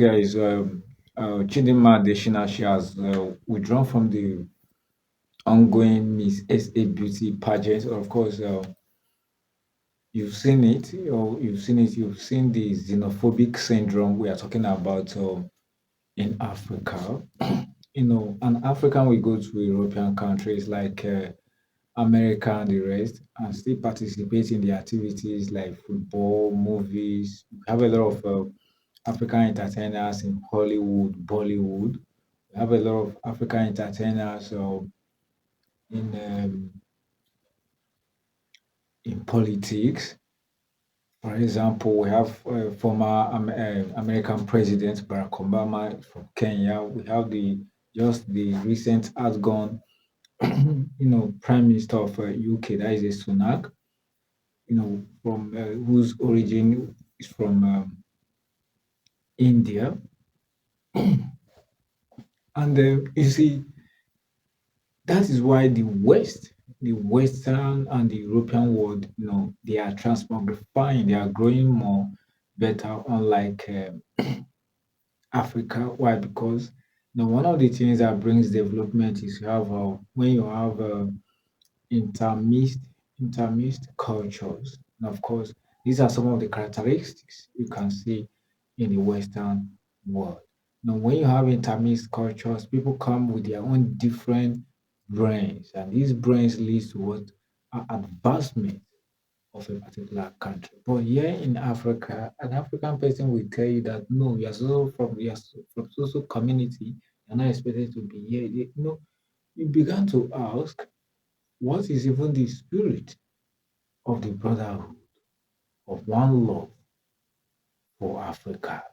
guys, Chidimma Adetshina, she has withdrawn from the ongoing Miss SA Beauty pageant. Of course, you've seen it, you've seen the xenophobic syndrome we are talking about in Africa. An African will go to European countries like America and the rest and still participate in the activities like football, movies. We have a lot of African entertainers in Hollywood, Bollywood. We have a lot of African entertainers in in politics. For example, we have former American President Barack Obama from Kenya. We have the recent outgone, Prime Minister of UK, that is a Sunak, from whose origin is from India. And you see, that is why the Western and the European world, they are transmogrifying, they are growing more better, unlike Africa. Why? Because one of the things that brings development is you have when you have intermixed intermixed cultures. And of course, these are some of the characteristics you can see in the Western world. When you have intermixed cultures, people come with their own different brains, and these brains leads to what advancement of a particular country. But here in Africa, an African person will tell you that no, from social community, you're not expected to be here. You began to ask, what is even the spirit of the brotherhood of one love for Africa?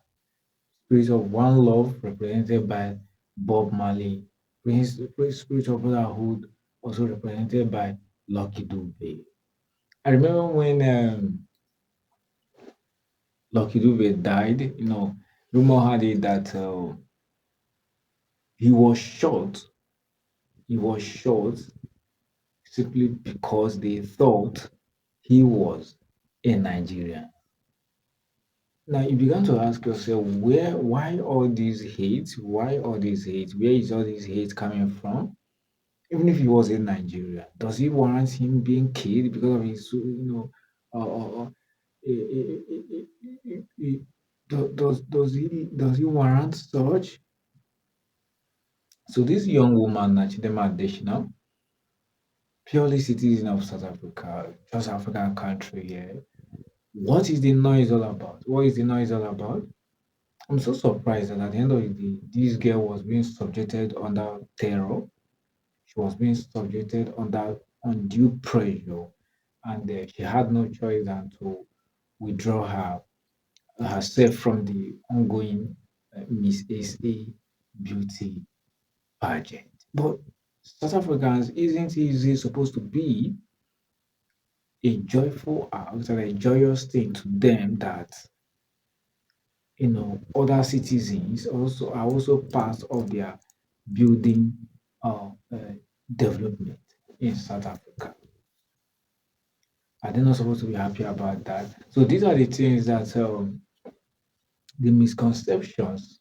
Spirit of one love represented by Bob Marley. Spirit of brotherhood also represented by Lucky Dube. I remember when Lucky Dube died. Rumor had it that he was shot. He was shot simply because they thought he was a Nigerian. Now you began to ask yourself, why all these hate? Why all these hate? Where is all this hate coming from? Even if he was in Nigeria, does he warrant him being killed because of his, eh, eh, eh, does he warrant such? So this young woman, Chidimma Adetshina, purely citizen of South Africa, just African country here. What is the noise all about? What is the noise all about? I'm so surprised that at the end of the day, this girl was being subjected under terror. She was being subjected under undue pressure, and she had no choice than to withdraw herself from the ongoing Miss SA beauty pageant. But South Africans, isn't it supposed to be a joyful act and a joyous thing to them that other citizens are also part of their building development in South Africa. Are they not supposed to be happy about that? So these are the things that the misconceptions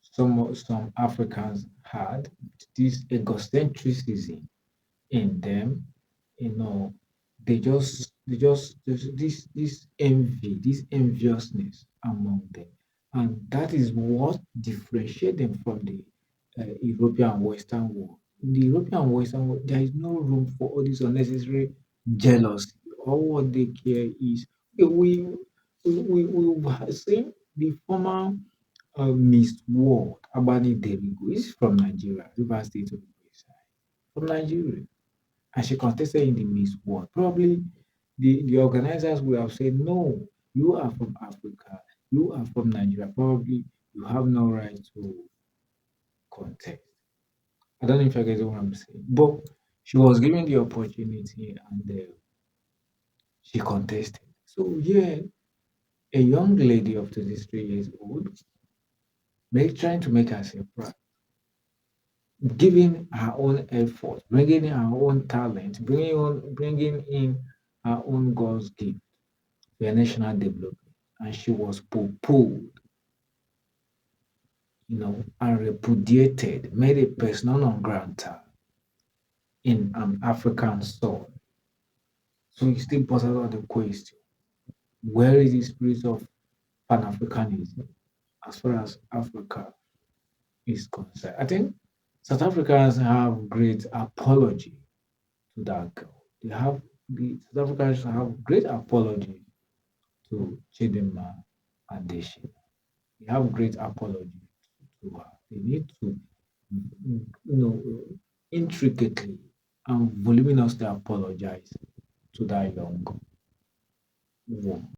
some Africans had, this egocentrism in them. You know, there's this envy, this enviousness among them, and that is what differentiates them from the European Western world. In the European Western world, there is no room for all this unnecessary jealousy. All what they care is we have seen the former Miss World Abani Derigo is from Nigeria, Rivers State of the from Nigeria, and she contested in the Miss World. Probably the organizers will have said, no, you are from Africa, you are from Nigeria. Probably you have no right to contest. I don't know if I get what I'm saying, but she was given the opportunity and she contested. So yeah, a young lady of 23 years old, trying to make herself proud, giving her own effort, bringing in her own talent, bringing in her own God's gift for national development, and she was poo-pooed. and repudiated, made a persona non grata in an African soil. So it still poses out the question: where is the spirit of Pan Africanism as far as Africa is concerned? I think South Africans have great apology to that girl. The South Africans have great apology to Chidimma Adetshina. They have great apology to her. They need to, intricately and voluminously apologize to that young woman.